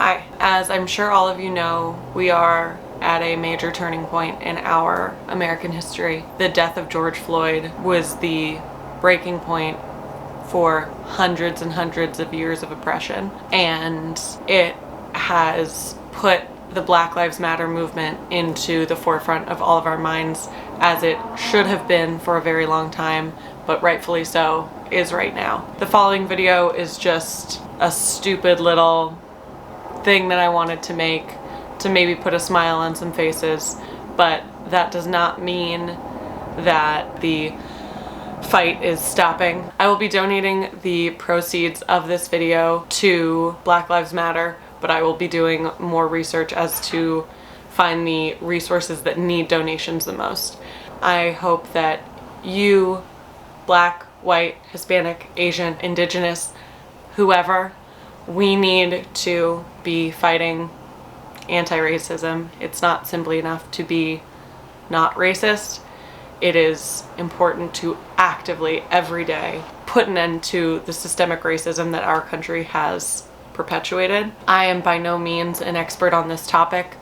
Hi. As I'm sure all of you know, we are at a major turning point in our American history. The death of George Floyd was the breaking point for hundreds and hundreds of years of oppression, and it has put the Black Lives Matter movement into the forefront of all of our minds, as it should have been for a very long time, but rightfully so is right now. The following video is just a stupid little thing that I wanted to make to maybe put a smile on some faces, but that does not mean that the fight is stopping. I will be donating the proceeds of this video to Black Lives Matter, but I will be doing more research as to find the resources that need donations the most. I hope that you, Black, white, Hispanic, Asian, Indigenous, whoever, we need to be fighting anti-racism. It's not simply enough to be not racist. It is important to actively, every day, put an end to the systemic racism that our country has perpetuated. I am by no means an expert on this topic.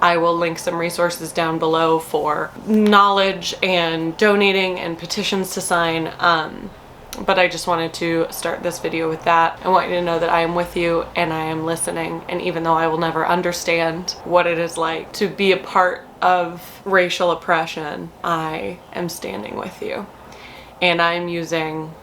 I will link some resources down below for knowledge and donating and petitions to sign. But I just wanted to start this video with that. I want you to know that I am with you and I am listening. And even though I will never understand what it is like to be a part of racial oppression, I am standing with you. And I'm using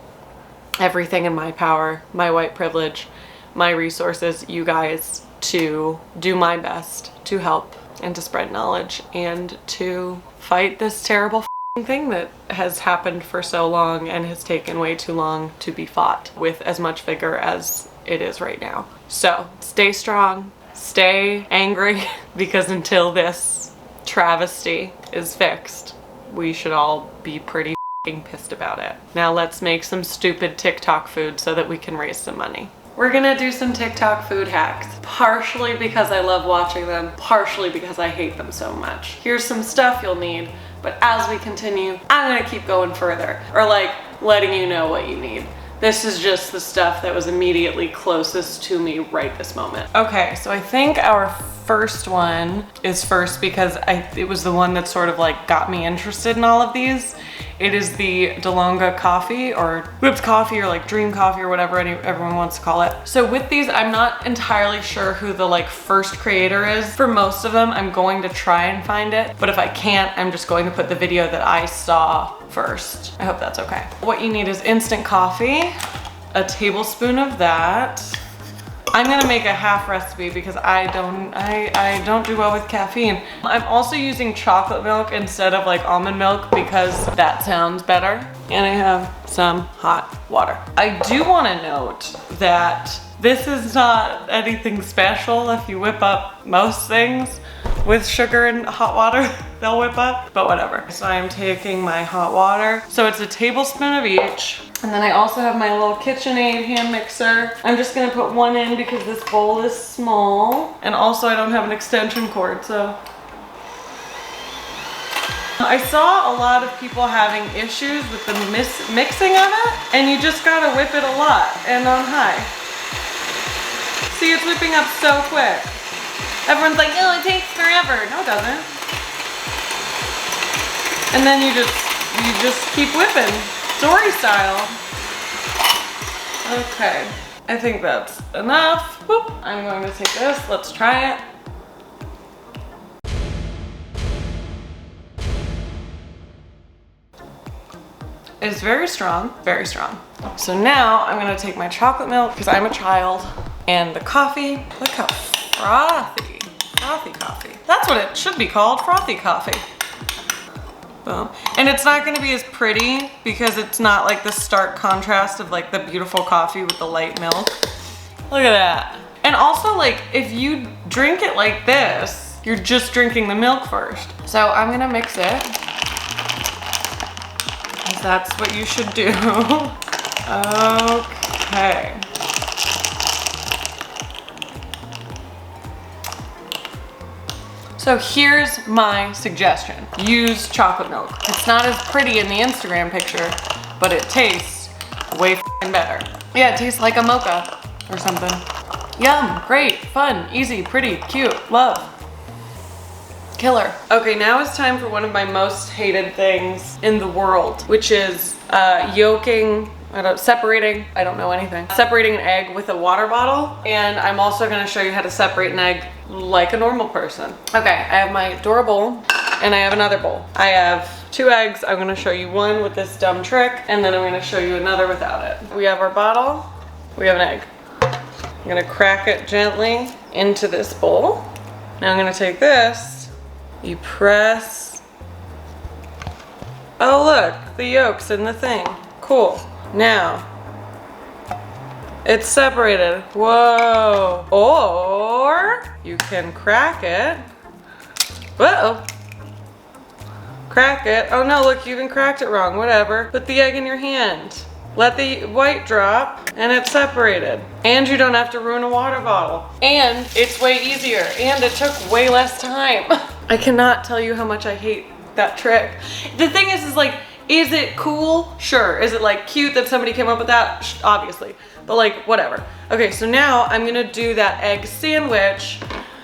everything in my power, my white privilege, my resources, you guys, to do my best to help and to spread knowledge and to fight this terrible thing that has happened for so long and has taken way too long to be fought with as much vigor as it is right now. So stay strong, stay angry, because until this travesty is fixed, we should all be pretty pissed about it. Now let's make some stupid TikTok food so that we can raise some money. We're gonna do some TikTok food hacks, partially because I love watching them, partially because I hate them so much. Here's some stuff you'll need, but as we continue, I'm gonna keep going further, or like letting you know what you need. This is just the stuff that was immediately closest to me right this moment. Okay, so I think our first one is first because it was the one that sort of like got me interested in all of these. It is the DeLonga coffee, or whipped coffee, or like dream coffee, or whatever everyone wants to call it. So with these, I'm not entirely sure who the like first creator is. For most of them, I'm going to try and find it, but if I can't, I'm just going to put the video that I saw first. I hope that's okay. What you need is instant coffee, a tablespoon of that. I'm gonna make a half recipe because I don't do well with caffeine. I'm also using chocolate milk instead of like almond milk because that sounds better. And I have some hot water. I do wanna note that this is not anything special. If you whip up most things with sugar and hot water, they'll whip up, but whatever. So I'm taking my hot water. So it's a tablespoon of each. And then I also have my little KitchenAid hand mixer. I'm just gonna put one in because this bowl is small. And also I don't have an extension cord, so. I saw a lot of people having issues with the mixing of it, and you just gotta whip it a lot and on high. See, it's whipping up so quick. Everyone's like, oh, it takes forever. No, it doesn't. And then you just keep whipping. Dory style. Okay, I think that's enough. Whoop. I'm going to take this, let's try it. It's very strong, very strong. So now I'm gonna take my chocolate milk, because I'm a child, and the coffee. Look how frothy coffee. That's what it should be called, frothy coffee. Boom. And it's not gonna be as pretty because it's not like the stark contrast of like the beautiful coffee with the light milk. Look at that. And also, like, if you drink it like this, you're just drinking the milk first. So I'm gonna mix it. That's what you should do. Okay. So here's my suggestion. Use chocolate milk. It's not as pretty in the Instagram picture, but it tastes way f***ing better. Yeah, it tastes like a mocha or something. Yum, great, fun, easy, pretty, cute, love. Killer. Okay, now it's time for one of my most hated things in the world, which is separating an egg with a water bottle. And I'm also gonna show you how to separate an egg like a normal person. Okay, I have my Dora bowl and I have another bowl. I have 2 eggs. I'm gonna show you one with this dumb trick and then I'm gonna show you another without it. We have our bottle, we have an egg. I'm gonna crack it gently into this bowl. Now I'm gonna take this, you press. Oh look, the yolk's in the thing. Cool. Now, it's separated. Whoa. Or you can crack it. Uh-oh. Crack it. Oh no, look, you even cracked it wrong. Whatever. Put the egg in your hand. Let the white drop and it's separated. And you don't have to ruin a water bottle. And it's way easier. And it took way less time. I cannot tell you how much I hate that trick. The thing is like, is it cool? Sure. Is it like cute that somebody came up with that? Obviously. But like, whatever. Okay, so now I'm gonna do that egg sandwich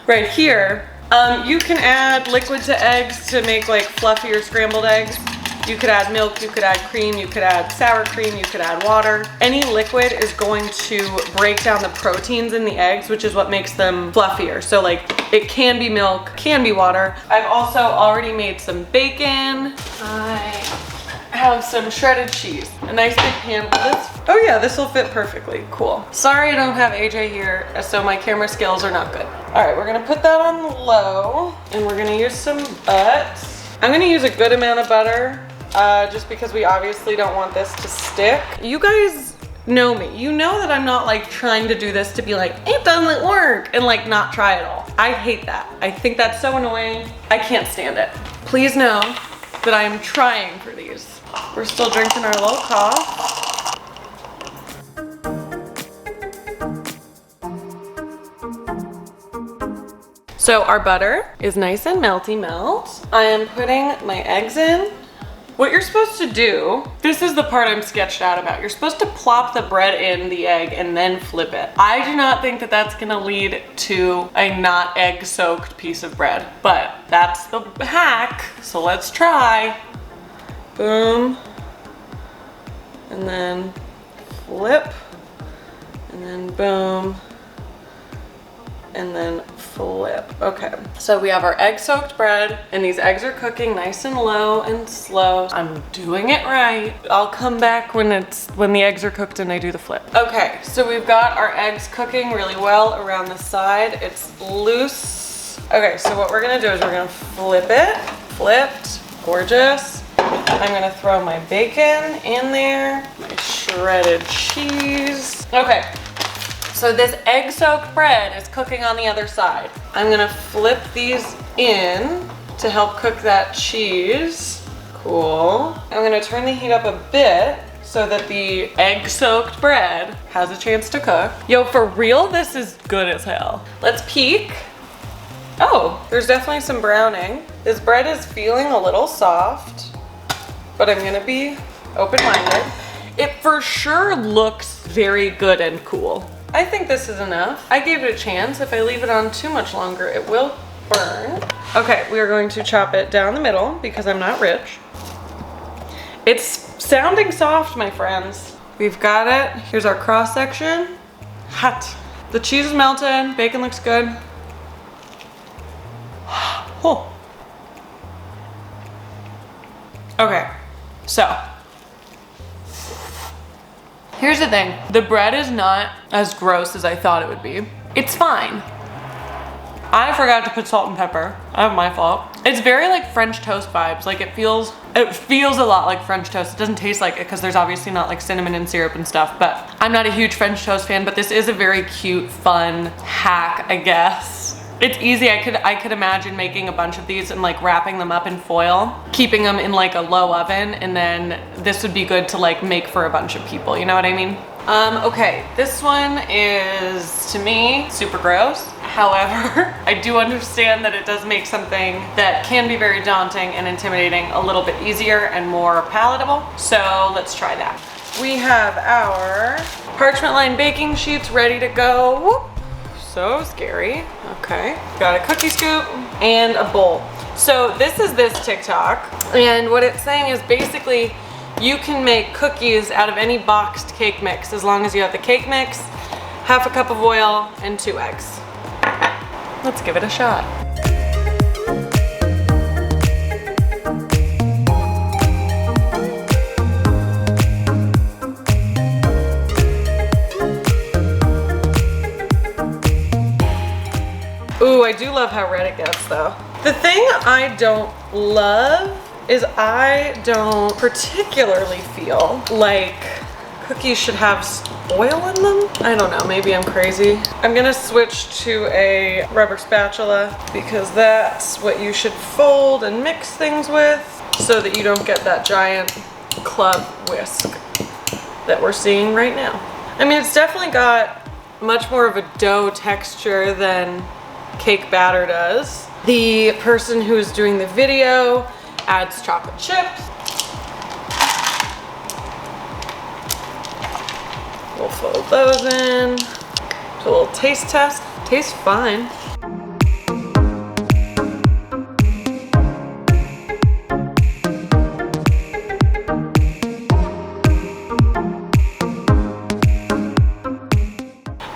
right here. You can add liquid to eggs to make like fluffier scrambled eggs. You could add milk, you could add cream, you could add sour cream, you could add water. Any liquid is going to break down the proteins in the eggs, which is what makes them fluffier. So like, it can be milk, can be water. I've also already made some bacon. I have some shredded cheese. A nice big pan of this. Oh yeah, this will fit perfectly. Cool. Sorry I don't have AJ here, so my camera skills are not good. All right, we're gonna put that on low, and we're gonna use some butt. I'm gonna use a good amount of butter, just because we obviously don't want this to stick. You guys know me. You know that I'm not like trying to do this to be like, it doesn't work, and like not try it all. I hate that. I think that's so annoying. I can't stand it. Please know that I'm trying for these. We're still drinking our little cough. So our butter is nice and melty melt. I am putting my eggs in. What you're supposed to do, this is the part I'm sketched out about. You're supposed to plop the bread in the egg and then flip it. I do not think that that's gonna lead to a not egg soaked piece of bread, but that's the hack. So let's try. Boom. And then flip. And then boom. And then flip. Okay, so we have our egg soaked bread and these eggs are cooking nice and low and slow. I'm doing it right. I'll come back when the eggs are cooked and I do the flip. Okay, so we've got our eggs cooking really well around the side. It's loose. Okay, so what we're gonna do is we're gonna flip it. Flipped, gorgeous. I'm gonna throw my bacon in there, my shredded cheese. Okay. So this egg soaked bread is cooking on the other side. I'm gonna flip these in to help cook that cheese. Cool. I'm gonna turn the heat up a bit so that the egg soaked bread has a chance to cook. Yo, for real, this is good as hell. Let's peek. Oh, there's definitely some browning. This bread is feeling a little soft, but I'm gonna be open-minded. It for sure looks very good and cool. I think this is enough. I gave it a chance. If I leave it on too much longer, it will burn. Okay, we are going to chop it down the middle because I'm not rich. It's sounding soft, my friends. We've got it. Here's our cross section. Hot. The cheese is melted. Bacon looks good. Oh. Okay, so here's the thing. The bread is not as gross as I thought it would be. It's fine. I forgot to put salt and pepper. That's my fault. It's very like French toast vibes. Like it feels a lot like French toast. It doesn't taste like it because there's obviously not like cinnamon and syrup and stuff, but I'm not a huge French toast fan, but this is a very cute, fun hack, I guess. It's easy. I could imagine making a bunch of these and like wrapping them up in foil, keeping them in like a low oven, and then this would be good to like make for a bunch of people. You know what I mean? Okay, this one is, to me, super gross. However, I do understand that it does make something that can be very daunting and intimidating a little bit easier and more palatable. So let's try that. We have our parchment lined baking sheets ready to go. Whoop. So scary. Okay. Got a cookie scoop and a bowl. So this is this TikTok, and what it's saying is basically you can make cookies out of any boxed cake mix as long as you have the cake mix, half a cup of oil, and 2 eggs. Let's give it a shot. Ooh, I do love how red it gets though. The thing I don't love is I don't particularly feel like cookies should have oil in them. I don't know, maybe I'm crazy. I'm gonna switch to a rubber spatula because that's what you should fold and mix things with so that you don't get that giant club whisk that we're seeing right now. I mean, it's definitely got much more of a dough texture than cake batter does. The person who's doing the video adds chocolate chips. We'll fold those in. Do a little taste test. Tastes fine.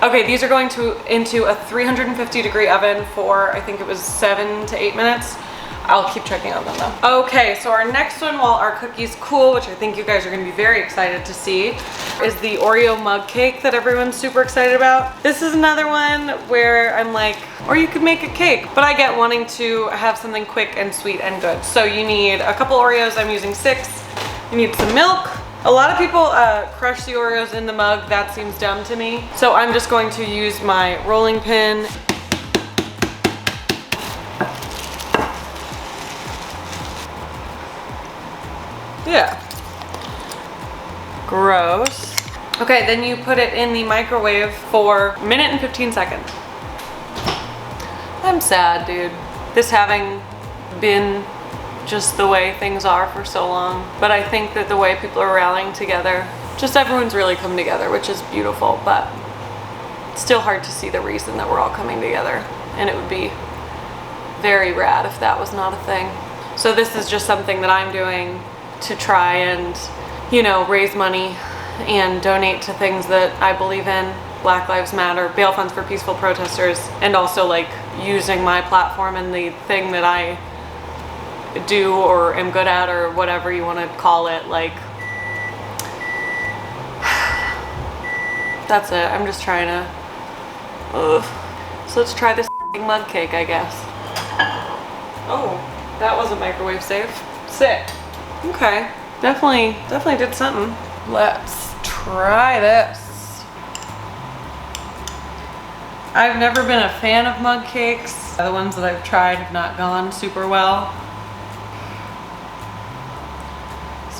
Okay, these are going into a 350-degree oven for, I think it was 7 to 8 minutes. I'll keep checking on them though. Okay, so our next one while our cookies cool, which I think you guys are gonna be very excited to see, is the Oreo Mug Cake that everyone's super excited about. This is another one where I'm like, or you could make a cake, but I get wanting to have something quick and sweet and good. So you need a couple Oreos, I'm using 6. You need some milk. A lot of people crush the Oreos in the mug. That seems dumb to me. So I'm just going to use my rolling pin. Yeah. Gross. Okay, then you put it in the microwave for 1 minute and 15 seconds. I'm sad, dude. This having been just the way things are for so long. But I think that the way people are rallying together, just everyone's really come together, which is beautiful, but it's still hard to see the reason that we're all coming together. And it would be very rad if that was not a thing. So this is just something that I'm doing to try and, you know, raise money and donate to things that I believe in. Black Lives Matter, bail funds for peaceful protesters, and also like using my platform and the thing that I do or am good at or whatever you want to call it, like that's it. I'm just trying to so let's try this mug cake, I guess. Oh, that wasn't microwave safe. Sick. Okay, definitely did something. Let's try this. I've never been a fan of mug cakes. The ones that I've tried have not gone super well.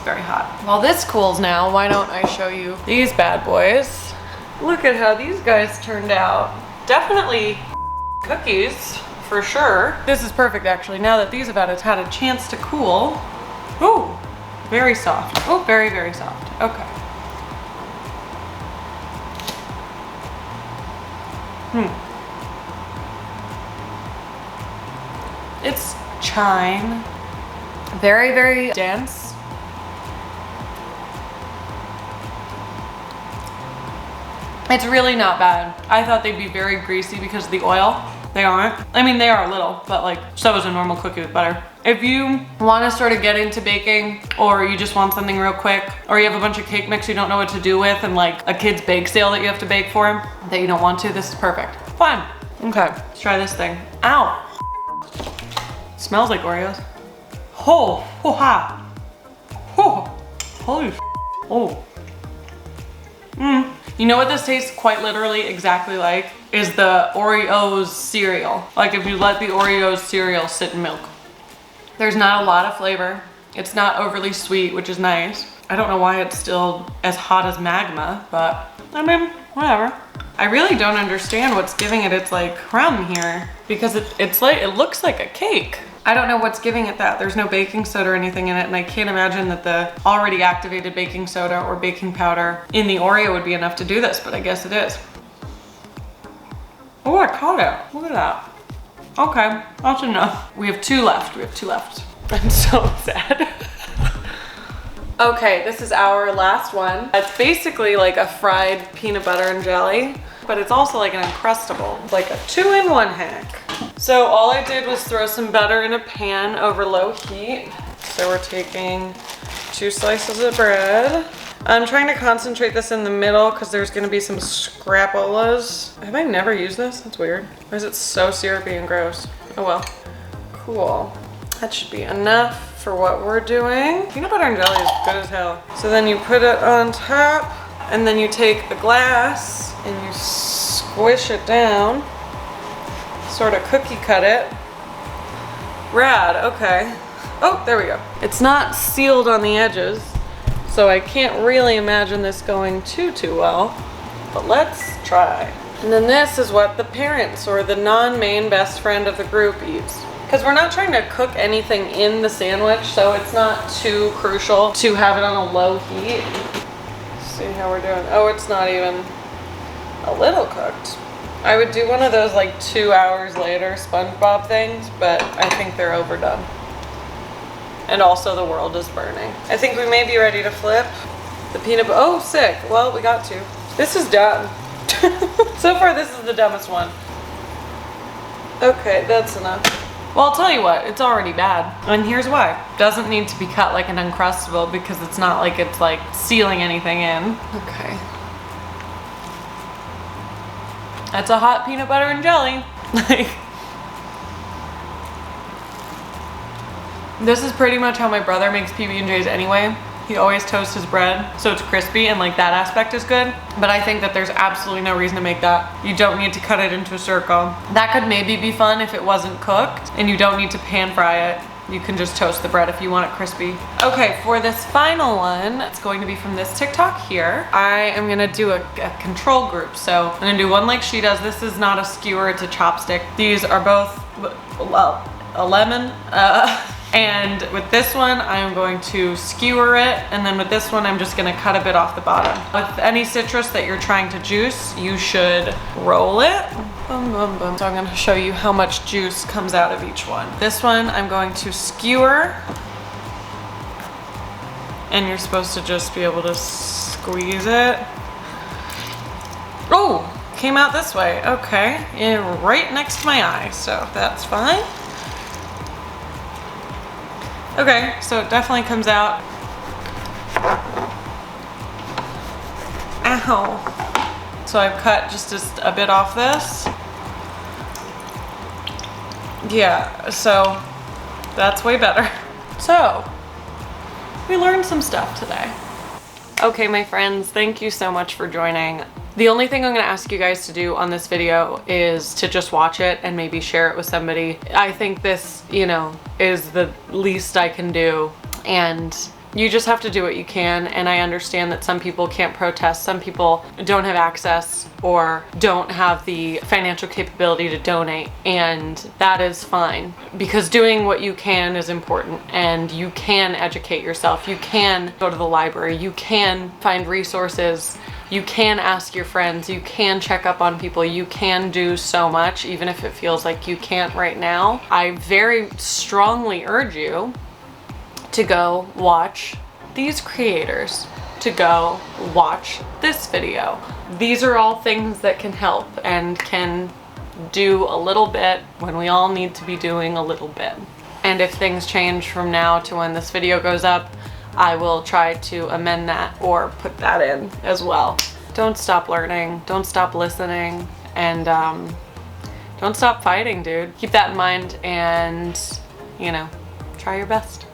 Very hot. While this cools now, why don't I show you these bad boys? Look at how these guys turned out. Definitely cookies, for sure. This is perfect actually, now that these have had a chance to cool. Ooh, very soft. Oh, very, very soft. Okay. It's chime. Very, very dense. It's really not bad. I thought they'd be very greasy because of the oil. They aren't. I mean, they are a little, but like, so is a normal cookie with butter. If you want to sort of get into baking, or you just want something real quick, or you have a bunch of cake mix you don't know what to do with, and like a kid's bake sale that you have to bake for him, that you don't want to, this is perfect. Fine. Okay, let's try this thing. Ow. Smells like Oreos. Oh, oh, ha. Oh, holy oh. You know what this tastes quite literally exactly like? Is the Oreos cereal. Like if you let the Oreos cereal sit in milk. There's not a lot of flavor. It's not overly sweet, which is nice. I don't know why it's still as hot as magma, but I mean, whatever. I really don't understand what's giving it its like crumb here, because it's like, it looks like a cake. I don't know what's giving it that. There's no baking soda or anything in it, and I can't imagine that the already activated baking soda or baking powder in the Oreo would be enough to do this, but I guess it is. Oh, I caught it. Look at that. Okay, that's enough. We have 2 left. We have 2 left. I'm so sad. Okay, this is our last one. It's basically like a fried peanut butter and jelly, but it's also like an Uncrustable. It's like a 2-in-1 hack. So all I did was throw some butter in a pan over low heat. So we're taking 2 slices of bread. I'm trying to concentrate this in the middle because there's gonna be some scrapolas. Have I never used this? That's weird. Why is it so syrupy and gross? Oh well, cool. That should be enough for what we're doing. Peanut butter and jelly is good as hell. So then you put it on top and then you take the glass and you squish it down, sort of cookie cut it. Rad, okay. Oh, there we go. It's not sealed on the edges, so I can't really imagine this going too well, but let's try. And then this is what the parents or the non-main best friend of the group eats. Because we're not trying to cook anything in the sandwich, so it's not too crucial to have it on a low heat. Let's see how we're doing. Oh, it's not even a little cooked. I would do one of those like 2 hours later SpongeBob things, but I think they're overdone. And also the world is burning. I think we may be ready to flip. The peanut butter, oh sick, well we got to. This is done. So far this is the dumbest one. Okay, that's enough. Well, I'll tell you what, it's already bad. And here's why. Doesn't need to be cut like an Uncrustable because it's not like it's like sealing anything in. Okay. That's a hot peanut butter and jelly. This is pretty much how my brother makes PB&Js anyway. He always toasts his bread so it's crispy and like that aspect is good. But I think that there's absolutely no reason to make that. You don't need to cut it into a circle. That could maybe be fun if it wasn't cooked and you don't need to pan fry it. You can just toast the bread if you want it crispy. Okay, for this final one, it's going to be from this TikTok here. I am gonna do a control group. So I'm gonna do one like she does. This is not a skewer, it's a chopstick. These are both, well, a lemon. And with this one, I'm going to skewer it. And then with this one, I'm just gonna cut a bit off the bottom. With any citrus that you're trying to juice, you should roll it. Boom, boom, boom. So I'm gonna show you how much juice comes out of each one. This one, I'm going to skewer. And you're supposed to just be able to squeeze it. Oh, came out this way, okay. And right next to my eye, so that's fine. Okay, so it definitely comes out. Ow. So I've cut just a bit off this. Yeah, so that's way better. So, we learned some stuff today. Okay, my friends, thank you so much for joining. The only thing I'm gonna ask you guys to do on this video is to just watch it and maybe share it with somebody. I think this, you know, is the least I can do, and you just have to do what you can. And I understand that some people can't protest, some people don't have access or don't have the financial capability to donate, and that is fine, because doing what you can is important. And you can educate yourself, you can go to the library, you can find resources, you can ask your friends, you can check up on people, you can do so much, even if it feels like you can't right now. I very strongly urge you to go watch these creators, to go watch this video. These are all things that can help and can do a little bit when we all need to be doing a little bit. And if things change from now to when this video goes up, I will try to amend that or put that in as well. Don't stop learning, don't stop listening, and don't stop fighting, dude. Keep that in mind and, you know, try your best.